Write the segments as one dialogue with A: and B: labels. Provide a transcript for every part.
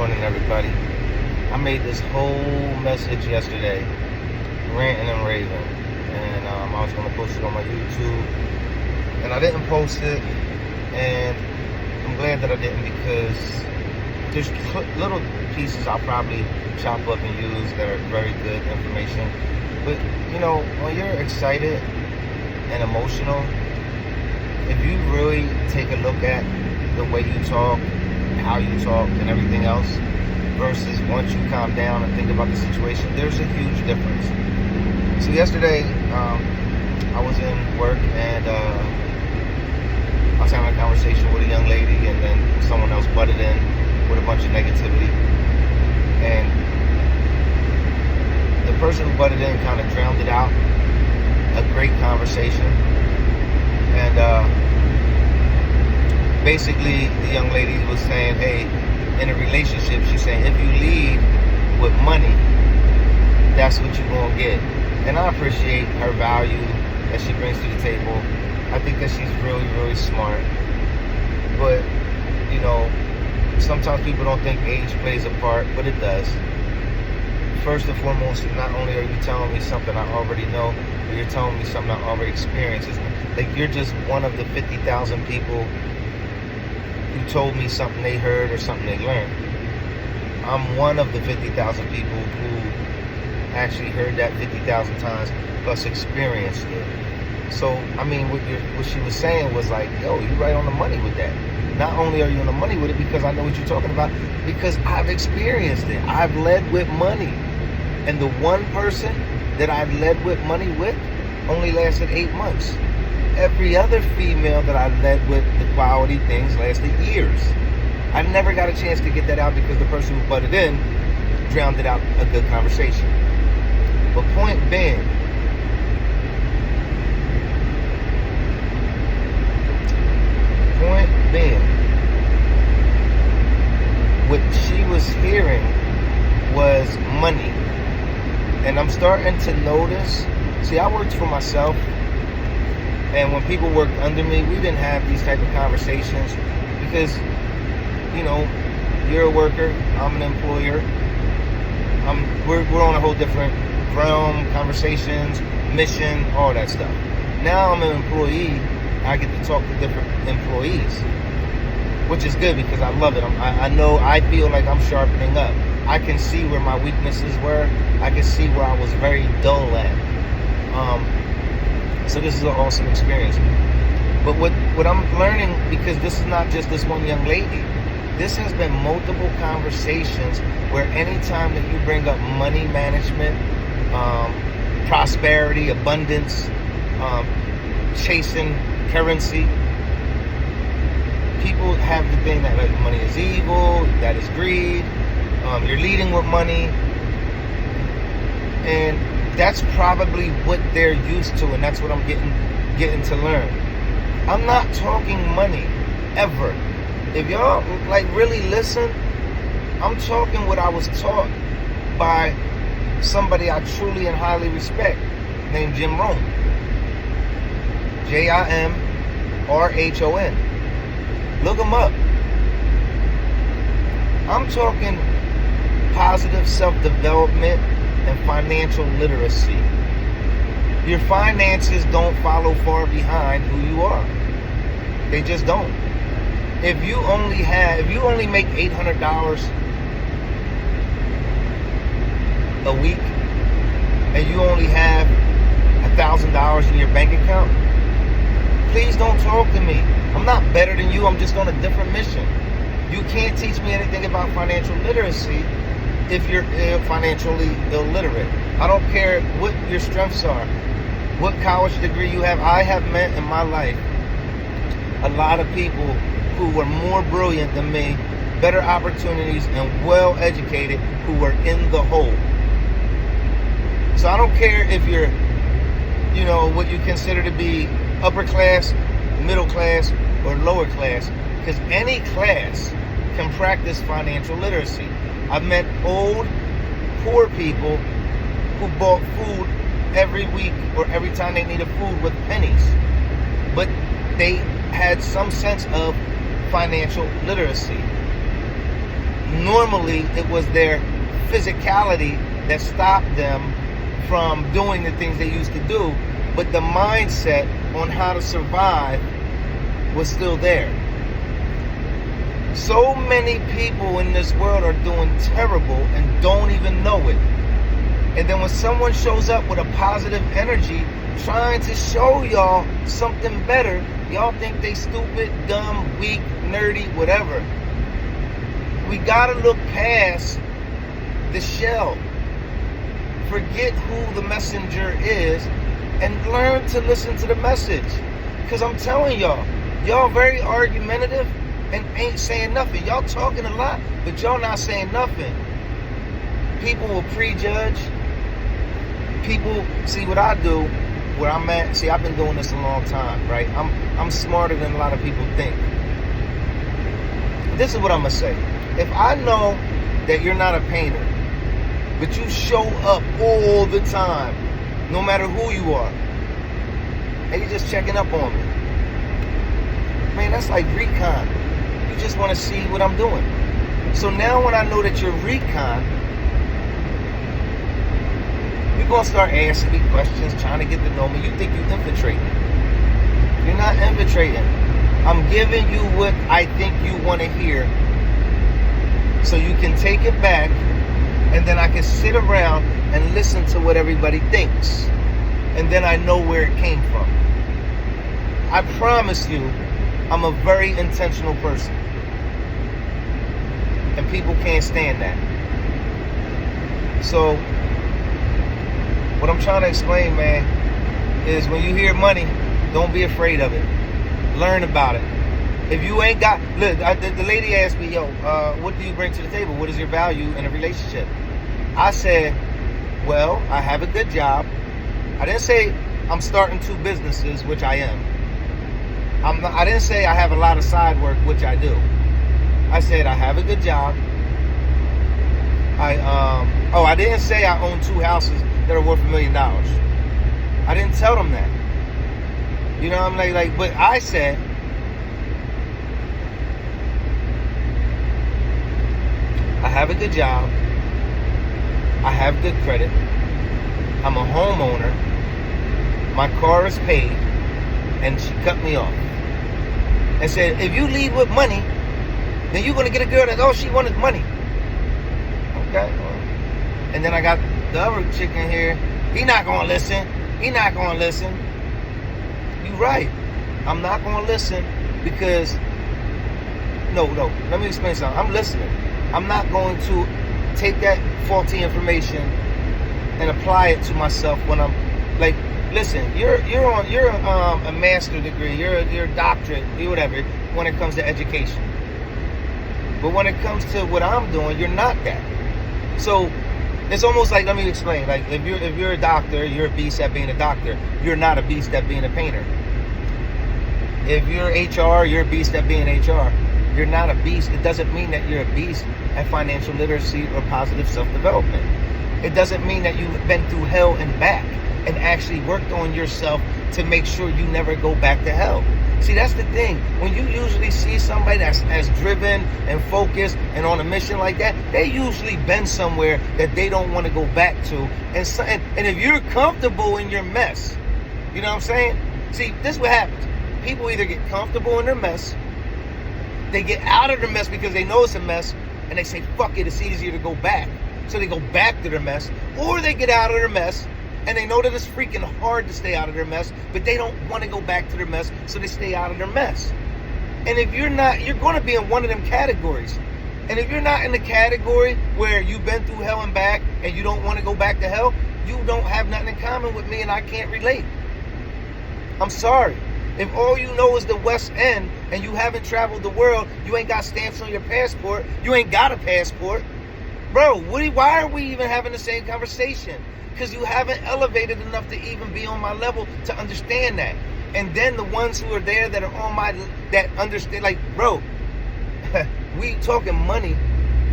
A: morning, everybody. I made this whole message yesterday, ranting and raving, and I was going to post it on my YouTube, and I didn't post it, and I'm glad that I didn't, because there's little pieces I'll probably chop up and use that are very good information. But when you're excited and emotional, if you really take a look at the way you talk, how you talk, and everything else, versus once you calm down and think about the situation, there's a huge difference. So yesterday, I was in work, and I was having a conversation with a young lady, and then someone else butted in with a bunch of negativity. And the person who butted in kind of drowned it out. A great conversation. And basically, the young lady was saying, hey, in a relationship, she's saying, if you lead with money, that's what you're going to get. And I appreciate her value that she brings to the table. I think that she's really, really smart. But, sometimes people don't think age plays a part, but it does. First and foremost, not only are you telling me something I already know, but you're telling me something I already experienced. It's like you're just one of the 50,000 people who told me something they heard or something they learned. I'm one of the 50,000 people who actually heard that 50,000 times plus experienced it. So, what she was saying was like, yo, you're right on the money with that. Not only are you on the money with it because I know what you're talking about, because I've experienced it. I've led with money. And the one person that I've led with money with only lasted 8 months. Every other female that I led with the quality things lasted years. I never got a chance to get that out because the person who butted in drowned it out a good conversation. But point being, what she was hearing was money. And I'm starting to notice, see, I worked for myself, and when people worked under me, we didn't have these type of conversations because, you're a worker, I'm an employer, we're on a whole different realm, conversations, mission, all that stuff. Now I'm an employee, I get to talk to different employees, which is good because I love it. I feel like I'm sharpening up. I can see where my weaknesses were. I can see where I was very dull at. So this is an awesome experience. But what I'm learning, because this is not just this one young lady, this has been multiple conversations where anytime that you bring up money management, prosperity, abundance, chasing currency, people have the thing that like money is evil, that is greed, you're leading with money, and that's probably what they're used to, and that's what I'm getting to learn. I'm not talking money ever. If y'all really listen, I'm talking what I was taught by somebody I truly and highly respect, named Jim Rohn. Jimrhon. Look him up. I'm talking positive self-development and financial literacy. Your finances don't follow far behind who you are. They just don't. If you only make $800 a week, and you only have $1,000 in your bank account, please don't talk to me. I'm not better than you. I'm just on a different mission. You can't teach me anything about financial literacy if you're financially illiterate. I don't care what your strengths are, what college degree you have. I have met in my life a lot of people who were more brilliant than me, better opportunities, and well educated, who were in the hole. So I don't care if you're, what you consider to be upper class, middle class, or lower class, because any class can practice financial literacy. I've met old, poor people who bought food every week or every time they needed food with pennies, but they had some sense of financial literacy. normally it was their physicality that stopped them from doing the things they used to do, but the mindset on how to survive was still there. So many people in this world are doing terrible and don't even know it. And then when someone shows up with a positive energy trying to show y'all something better, y'all think they stupid, dumb, weak, nerdy, whatever. We gotta look past the shell. Forget who the messenger is and learn to listen to the message. Because I'm telling y'all very argumentative and ain't saying nothing. Y'all talking a lot, but y'all not saying nothing. People will prejudge. People see what I do, where I'm at. See, I've been doing this a long time, right? I'm smarter than a lot of people think. This is what I'm gonna say. If I know that you're not a painter, but you show up all the time, no matter who you are, and you're just checking up on me, man, that's like recon. You just want to see what I'm doing. So now when I know that you're recon, you're going to start asking me questions, trying to get to know me. You think you're infiltrating. You're not infiltrating. I'm giving you what I think you want to hear so you can take it back, and then I can sit around and listen to what everybody thinks. And then I know where it came from. I promise you, I'm a very intentional person. And people can't stand that. So, what I'm trying to explain, man, is when you hear money, don't be afraid of it. Learn about it. If you ain't got, look, the lady asked me, yo, what do you bring to the table? What is your value in a relationship? I said, well, I have a good job. I didn't say I'm starting 2 businesses, which I am. I didn't say I have a lot of side work, which I do. I said I have a good job. I didn't say I own 2 houses that are worth $1 million. I didn't tell them that. You know, I'm like, but I said, I have a good job. I have good credit. I'm a homeowner. My car is paid. And she cut me off and said, if you lead with money, then you're going to get a girl that, oh, she wanted money. Okay. And then I got the other chick in here. He not going to listen. He not going to listen. You right. I'm not going to listen because, no, let me explain something. I'm listening. I'm not going to take that faulty information and apply it to myself when I'm like, listen, you're a master's degree, you're a doctorate, whatever, when it comes to education. But when it comes to what I'm doing, you're not that. So it's almost like, let me explain. Like if you're a doctor, you're a beast at being a doctor. You're not a beast at being a painter. If you're HR, you're a beast at being HR. You're not a beast. It doesn't mean that you're a beast at financial literacy or positive self-development. It doesn't mean that you've been through hell and back and actually worked on yourself to make sure you never go back to hell. See, that's the thing. When you usually see somebody that's as driven and focused and on a mission like that, they usually been somewhere that they don't want to go back to. And if you're comfortable in your mess, you know what I'm saying? See, this is what happens. People either get comfortable in their mess, they get out of their mess because they know it's a mess, and they say, fuck it, it's easier to go back. So they go back to their mess, or they get out of their mess, and they know that it's freaking hard to stay out of their mess, but they don't want to go back to their mess, so they stay out of their mess. And if you're not, you're going to be in one of them categories. And if you're not in the category where you've been through hell and back, and you don't want to go back to hell, you don't have nothing in common with me, and I can't relate. I'm sorry. If all you know is the West End, and you haven't traveled the world, you ain't got stamps on your passport, you ain't got a passport, bro, why are we even having the same conversation? Because you haven't elevated enough to even be on my level to understand that. And then the ones who are there that are on my, that understand, like, bro, we talking money.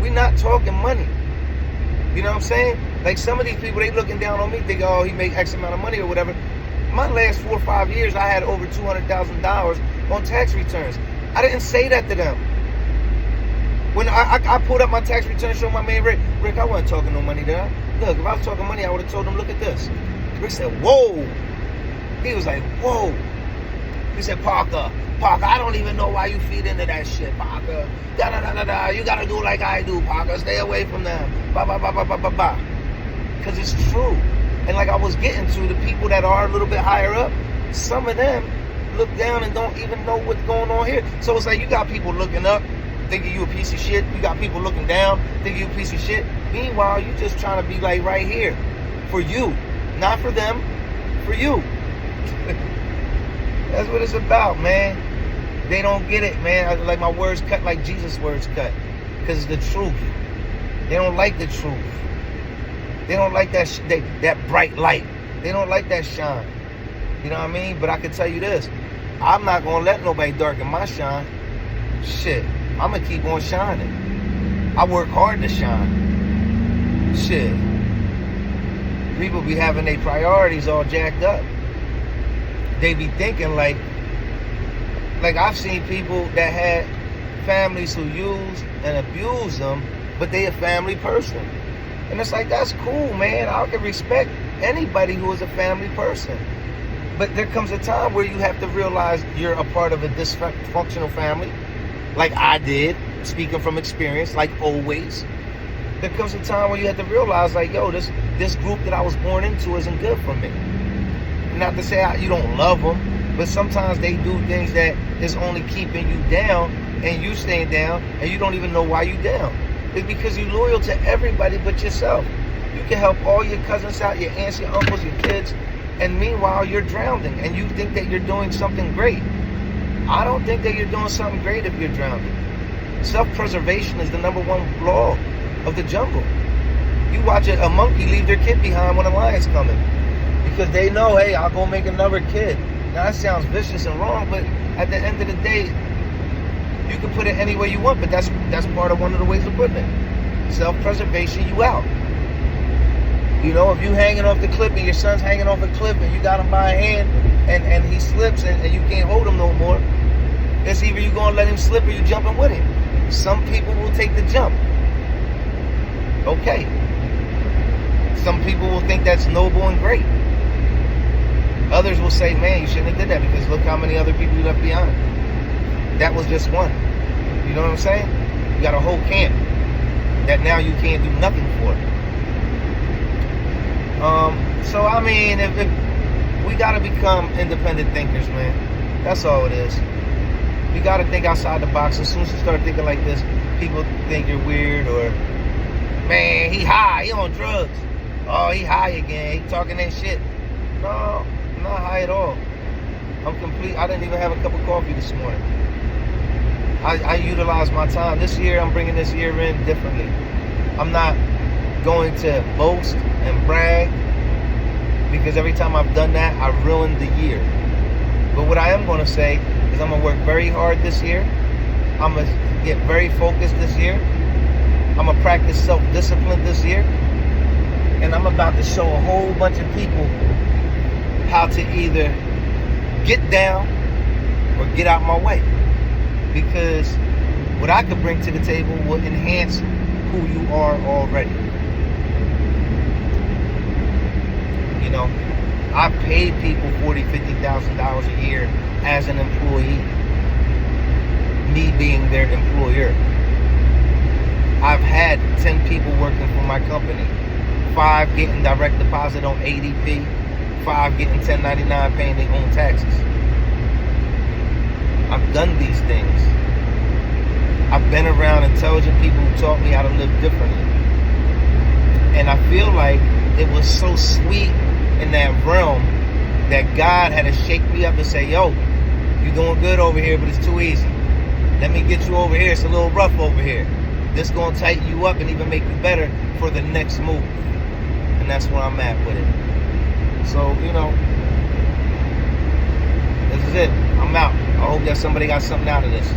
A: We not talking money. You know what I'm saying? Like some of these people, they looking down on me, think, oh, he make X amount of money or whatever. My last 4 or 5 years, I had over $200,000 on tax returns. I didn't say that to them. When I pulled up my tax return, showed my man Rick, I wasn't talking no money there. Look, if I was talking money, I would have told him, look at this. Rick said, whoa. He was like, whoa. He said, Parker, I don't even know why you feed into that shit, Parker. Da-da-da-da-da. You got to do like I do, Parker. Stay away from them. Ba-ba-ba-ba-ba-ba-ba. Because it's true. And like I was getting to, the people that are a little bit higher up, some of them look down and don't even know what's going on here. So it's like you got people looking up, thinking you a piece of shit. You got people looking down, thinking you a piece of shit. Meanwhile, you just trying to be like right here. For you. Not for them. For you. That's what it's about, man. They don't get it, man. Like my words cut like Jesus' words cut. Because it's the truth. They don't like the truth. They don't like that that bright light. They don't like that shine. You know what I mean? But I can tell you this. I'm not going to let nobody darken my shine. Shit. I'm going to keep on shining. I work hard to shine. Shit. People be having their priorities all jacked up. They be thinking like I've seen people that had families who use and abuse them, but they a family person. And it's like, that's cool, man. I can respect anybody who is a family person. But there comes a time where you have to realize you're a part of a dysfunctional family, like I did, speaking from experience, like always. There comes a time where you have to realize, like, yo, this group that I was born into isn't good for me. Not to say you don't love them, but sometimes they do things that is only keeping you down, and you staying down, and you don't even know why you down. It's because you're loyal to everybody but yourself. You can help all your cousins out, your aunts, your uncles, your kids, and meanwhile you're drowning, and you think that you're doing something great. I don't think that you're doing something great if you're drowning. Self-preservation is the #1 law of the jungle. You watch a monkey leave their kid behind when a lion's coming, because they know, hey, I'll go make another kid. Now that sounds vicious and wrong, but at the end of the day, you can put it any way you want, but that's part of one of the ways of putting it. Self-preservation, you out. You know, if you hanging off the cliff and your son's hanging off a cliff and you got him by a hand and he slips and you can't hold him no more, it's either you gonna let him slip or you jumping with him. Some people will take the jump. Okay. Some people will think that's noble and great. Others will say, man, you shouldn't have did that because look how many other people you left behind. That was just one. You know what I'm saying? You got a whole camp that now you can't do nothing for. So I mean, if we gotta become independent thinkers, man. That's all it is. You gotta think outside the box. As soon as you start thinking like this, people think you're weird or, man, he high, he on drugs. Oh, he high again, he talking that shit. No, I'm not high at all. I'm complete. I didn't even have a cup of coffee this morning. I utilize my time. This year, I'm bringing this year in differently. I'm not going to boast and brag because every time I've done that, I ruined the year. But what I am going to say is I'm going to work very hard this year. I'm going to get very focused this year. I'm going to practice self-discipline this year. And I'm about to show a whole bunch of people how to either get down or get out my way. Because what I could bring to the table will enhance who you are already. You know, I paid people $40,000, $50,000 a year as an employee. Me being their employer. I've had 10 people working for my company. 5 getting direct deposit on ADP. 5 getting 1099 paying their own taxes. I've done these things. I've been around intelligent people who taught me how to live differently. And I feel like it was so sweet in that realm that God had to shake me up and say, yo, you're doing good over here, but it's too easy. Let me get you over here. It's a little rough over here. This is going to tighten you up and even make you better for the next move. And that's where I'm at with it. So, you know, this is it. I'm out. I hope that somebody got something out of this.